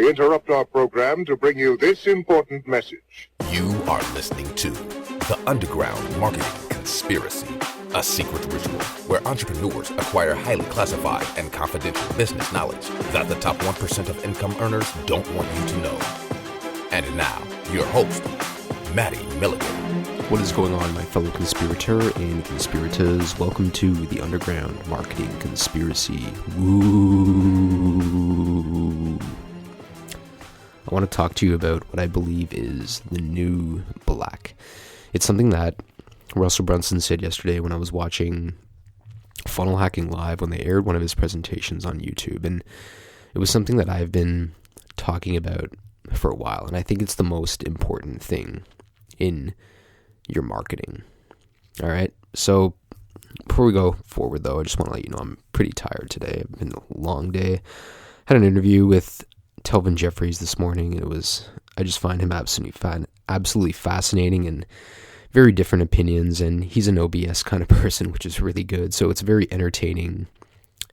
We interrupt our program to bring you this important message. You are listening to The Underground Marketing Conspiracy, a secret ritual where entrepreneurs acquire highly classified and confidential business knowledge that the top 1% of income earners don't want you to know. And now, your host, Maddie Milligan. What is going on, my fellow conspirator and conspirators? Welcome to the Underground Marketing Conspiracy. Woo! I want to talk to you about what I believe is the new black. It's something that Russell Brunson said yesterday when I was watching Funnel Hacking Live when they aired one of his presentations on YouTube. And it was something that I've been talking about for a while. And I think it's the most important thing in your marketing. All right. So before we go forward, though, I just want to let you know I'm pretty tired today. It's been a long day. Had an interview with Telvin Jeffries this morning. I just find him absolutely fascinating and very different opinions. And he's an OBS kind of person, which is really good. So it's a very entertaining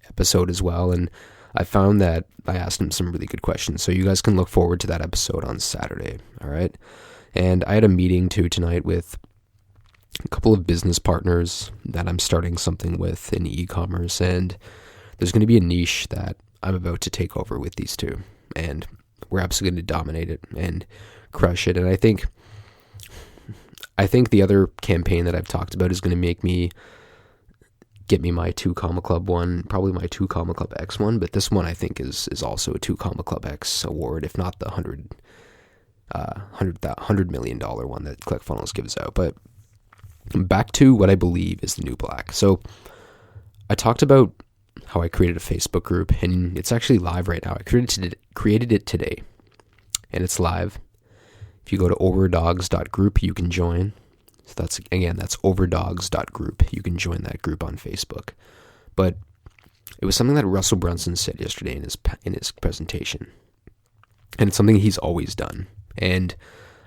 episode as well. And I found that I asked him some really good questions. So you guys can look forward to that episode on Saturday. All right. And I had a meeting tonight with a couple of business partners that I'm starting something with in e-commerce. And there's going to be a niche that I'm about to take over with these two. And we're absolutely going to dominate it and crush it. And I think the other campaign that I've talked about is going to get me my 2 Comma Club one, probably my 2 Comma Club X one. But this one I think is also a 2 Comma Club X award, if not the $100 million one that ClickFunnels gives out. But back to what I believe is the new black. So I talked about how I created a Facebook group, and it's actually live right now. I created it today, and it's live. If you go to overdogs.group, you can join. So that's overdogs.group. You can join that group on Facebook. But it was something that Russell Brunson said yesterday in his presentation, and it's something he's always done. And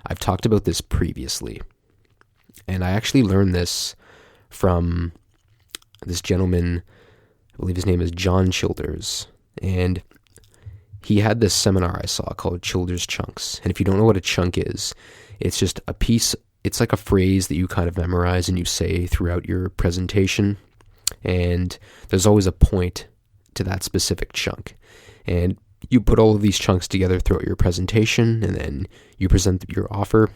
I've talked about this previously. And I actually learned this from this gentleman, I believe his name is John Childers. And he had this seminar I saw called Childers Chunks. And if you don't know what a chunk is, it's just a piece, it's like a phrase that you kind of memorize and you say throughout your presentation. And there's always a point to that specific chunk. And you put all of these chunks together throughout your presentation, and then you present your offer.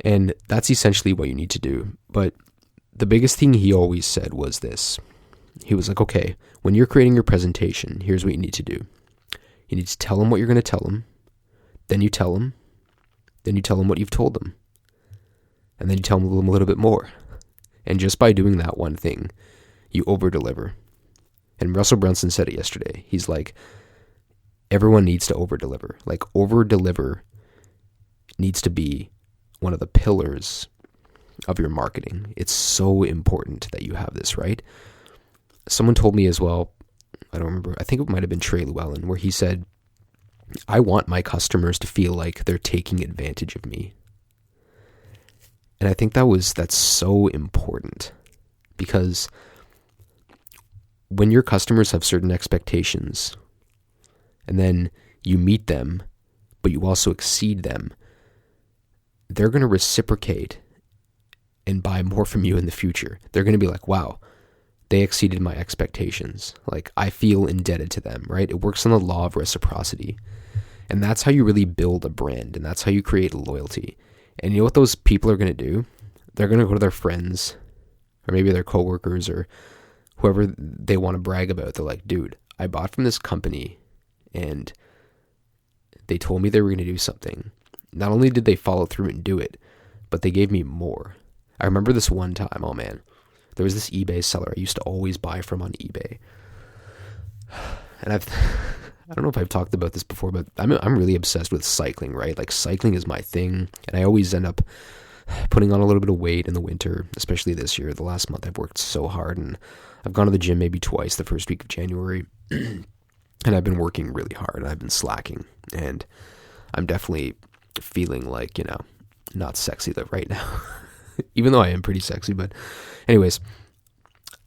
And that's essentially what you need to do. But the biggest thing he always said was this. He was like, okay, when you're creating your presentation, here's what you need to do. You need to tell them what you're going to tell them. Then you tell them. Then you tell them what you've told them. And then you tell them a little bit more. And just by doing that one thing, you over-deliver. And Russell Brunson said it yesterday. He's like, everyone needs to over-deliver. Like, over-deliver needs to be one of the pillars of your marketing. It's so important that you have this, right? Someone told me as well, I don't remember, I think it might have been Trey Llewellyn, where he said, I want my customers to feel like they're taking advantage of me. And I think that's so important, because when your customers have certain expectations and then you meet them, but you also exceed them, they're going to reciprocate and buy more from you in the future. They're going to be like, wow, they exceeded my expectations. Like, I feel indebted to them, right? It works on the law of reciprocity. And that's how you really build a brand, and that's how you create loyalty. And you know what those people are going to do? They're going to go to their friends, or maybe their coworkers, or whoever they want to brag about. They're like, dude, I bought from this company, and they told me they were going to do something. Not only did they follow through and do it, but they gave me more. I remember this one time, oh man, there was this eBay seller I used to always buy from on eBay. And I don't know if I've talked about this before, but I'm really obsessed with cycling, right? Like, cycling is my thing, and I always end up putting on a little bit of weight in the winter, especially this year. The last month I've worked so hard, and I've gone to the gym maybe twice the first week of January, and I've been working really hard, and I've been slacking, and I'm definitely feeling like, not sexy right now, even though I am pretty sexy. But anyways,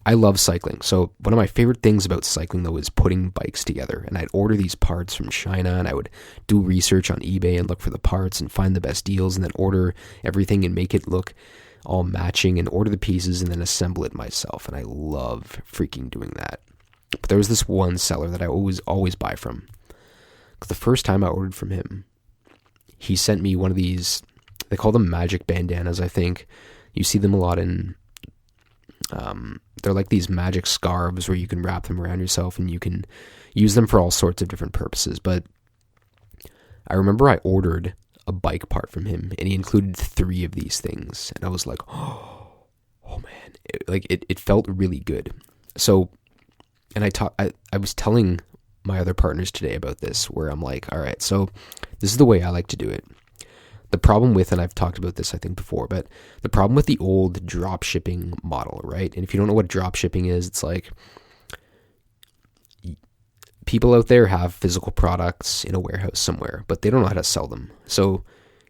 I love cycling. So one of my favorite things about cycling, though, is putting bikes together. And I'd order these parts from China, and I would do research on eBay and look for the parts and find the best deals, and then order everything and make it look all matching and order the pieces and then assemble it myself. And I love freaking doing that. But there was this one seller that I always buy from. Because the first time I ordered from him, he sent me one of these, they call them magic bandanas, I think. You see them a lot in, they're like these magic scarves where you can wrap them around yourself and you can use them for all sorts of different purposes. But I remember I ordered a bike part from him and he included 3 of these things. And I was like, oh man, it felt really good. So, and I was telling my other partners today about this, where I'm like, all right, so this is the way I like to do it. The problem with, and I've talked about this I think before, but the problem with the old drop shipping model, right? And if you don't know what drop shipping is, it's like people out there have physical products in a warehouse somewhere, but they don't know how to sell them. So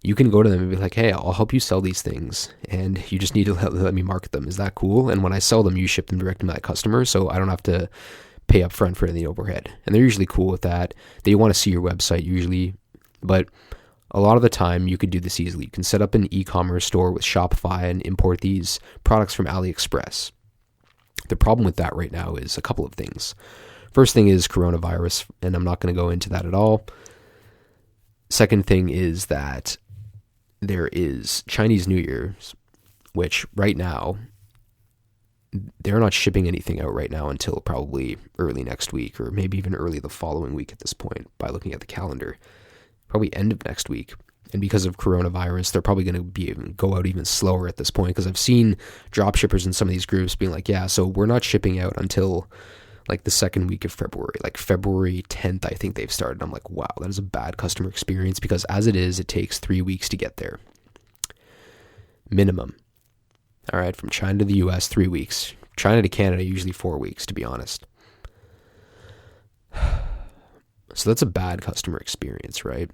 you can go to them and be like, hey, I'll help you sell these things, and you just need to let me market them. Is that cool? And when I sell them, you ship them direct to my customer, so I don't have to pay up front for the overhead. And they're usually cool with that. They want to see your website usually, but a lot of the time you could do this easily. You can set up an e-commerce store with Shopify and import these products from AliExpress. The problem with that right now is a couple of things. First thing is coronavirus, and I'm not going to go into that at all. Second thing is that there is Chinese New Year's, which right now, they're not shipping anything out right now until probably early next week, or maybe even early the following week at this point, by looking at the calendar. Probably end of next week. And because of coronavirus, they're probably going to go out even slower at this point, because I've seen drop shippers in some of these groups being like, yeah, so we're not shipping out until like the second week of February, like February 10th, I think they've started. I'm like, wow, that is a bad customer experience, because as it is, it takes 3 weeks to get there. Minimum. All right, from China to the US, 3 weeks. China to Canada, usually 4 weeks, to be honest. So that's a bad customer experience, right?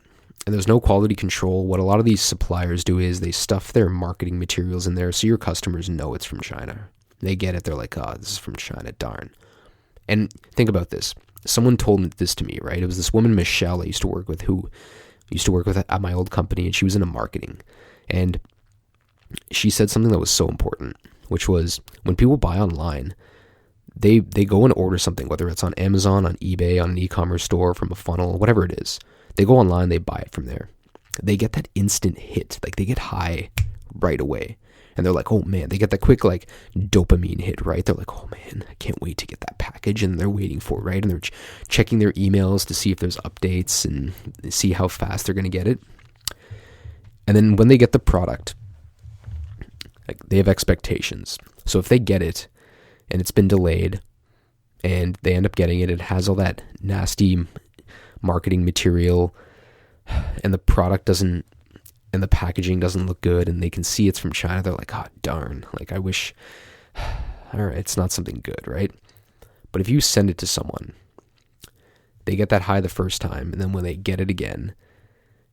And there's no quality control. What a lot of these suppliers do is they stuff their marketing materials in there so your customers know it's from China. They get it. They're like, oh, this is from China, darn. And think about this. Someone told this to me, right? It was this woman, Michelle, I used to work with, at my old company, and she was into marketing. And she said something that was so important, which was when people buy online, they go and order something, whether it's on Amazon, on eBay, on an e-commerce store, from a funnel, whatever it is. They go online, they buy it from there. They get that instant hit. Like, they get high right away. And they're like, oh man, they get that quick like dopamine hit, right? They're like, oh man, I can't wait to get that package. And they're waiting for it, right? And they're checking their emails to see if there's updates and see how fast they're going to get it. And then when they get the product, like, they have expectations. So if they get it and it's been delayed and they end up getting it, it has all that nasty marketing material and the product doesn't, and the packaging doesn't look good, and they can see it's from China, they're like, oh, darn, like, I wish, all right, it's not something good, right? But if you send it to someone, they get that high the first time, and then when they get it again,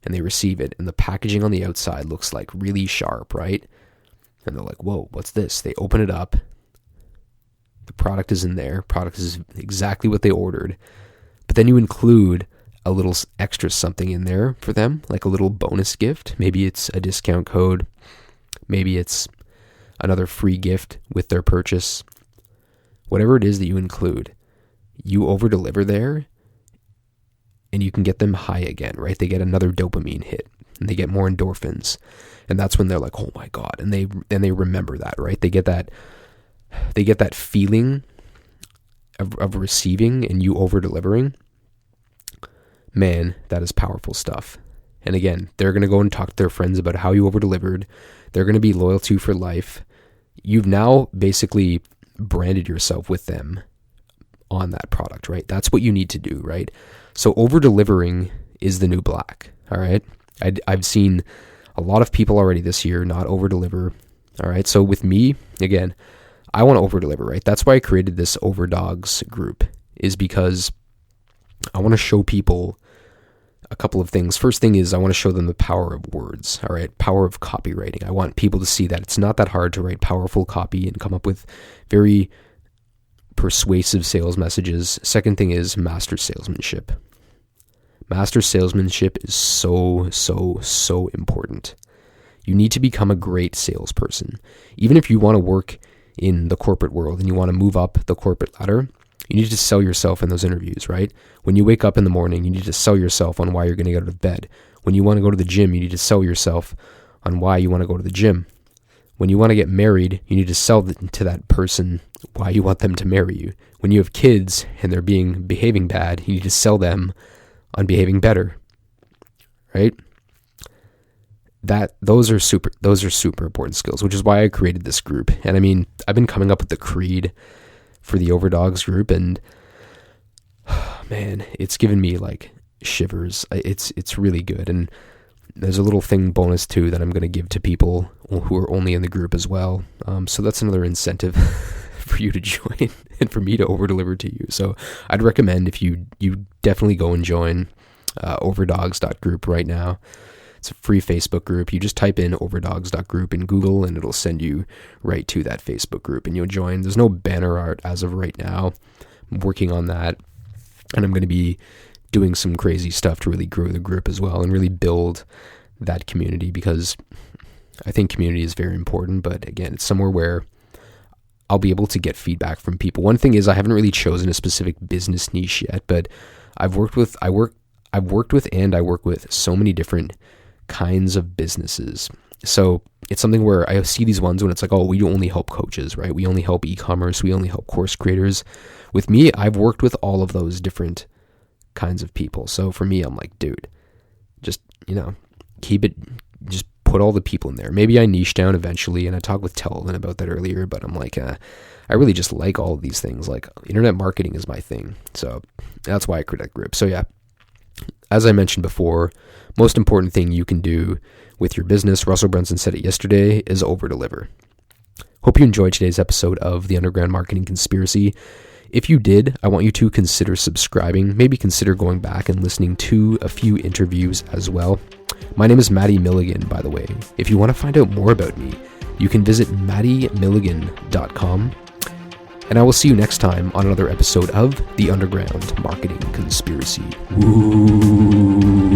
and they receive it, and the packaging on the outside looks like really sharp, right? And they're like, whoa, what's this? They open it up, the product is in there, product is exactly what they ordered, but then you include a little extra something in there for them, like a little bonus gift. Maybe it's a discount code. Maybe it's another free gift with their purchase. Whatever it is that you include, you over-deliver there, and you can get them high again, right? They get another dopamine hit, and they get more endorphins, and that's when they're like, oh my God, and they remember that, right? They get that feeling of receiving and you over-delivering. Man, that is powerful stuff. And again, they're going to go and talk to their friends about how you over-delivered. They're going to be loyal to you for life. You've now basically branded yourself with them on that product, right? That's what you need to do, right? So over-delivering is the new black, all right? I've seen a lot of people already this year not over-deliver, all right? So with me, again, I want to over-deliver, right? That's why I created this Overdogs group, is because I want to show people a couple of things. First thing is I want to show them the power of words, all right? Power of copywriting. I want people to see that it's not that hard to write powerful copy and come up with very persuasive sales messages. Second thing is master salesmanship. Master salesmanship is so important. You need to become a great salesperson. Even if you want to work in the corporate world and you want to move up the corporate ladder, you need to sell yourself in those interviews, right? When you wake up in the morning, you need to sell yourself on why you're going to get out of bed. When you want to go to the gym, you need to sell yourself on why you want to go to the gym. When you want to get married, you need to sell to that person why you want them to marry you. When you have kids and they're behaving bad, you need to sell them on behaving better, right? Those are super important skills, which is why I created this group. And I mean, I've been coming up with the creed for the Overdogs group, and man, it's given me like shivers. It's really good. And there's a little thing bonus too that I'm going to give to people who are only in the group as well. So that's another incentive for you to join and for me to over deliver to you. So I'd recommend if you definitely go and join overdogs.group right now. It's a free Facebook group. You just type in overdogs.group in Google and it'll send you right to that Facebook group and you'll join. There's no banner art as of right now. I'm working on that, and I'm going to be doing some crazy stuff to really grow the group as well and really build that community, because I think community is very important. But again, it's somewhere where I'll be able to get feedback from people. One thing is I haven't really chosen a specific business niche yet, but I work with so many different kinds of businesses. So it's something where I see these ones when it's like, oh, we only help coaches, right? We only help e-commerce. We only help course creators. With me, I've worked with all of those different kinds of people. So for me, I'm like, dude, just, just put all the people in there. Maybe I niche down eventually, and I talked with Telvin about that earlier, but I'm like, I really just like all of these things. Like internet marketing is my thing. So that's why I created that group. So yeah, as I mentioned before, most important thing you can do with your business, Russell Brunson said it yesterday, is over-deliver. Hope you enjoyed today's episode of The Underground Marketing Conspiracy. If you did, I want you to consider subscribing, maybe consider going back and listening to a few interviews as well. My name is Maddie Milligan, by the way. If you want to find out more about me, you can visit maddiemilligan.com. And I will see you next time on another episode of The Underground Marketing Conspiracy. Woo!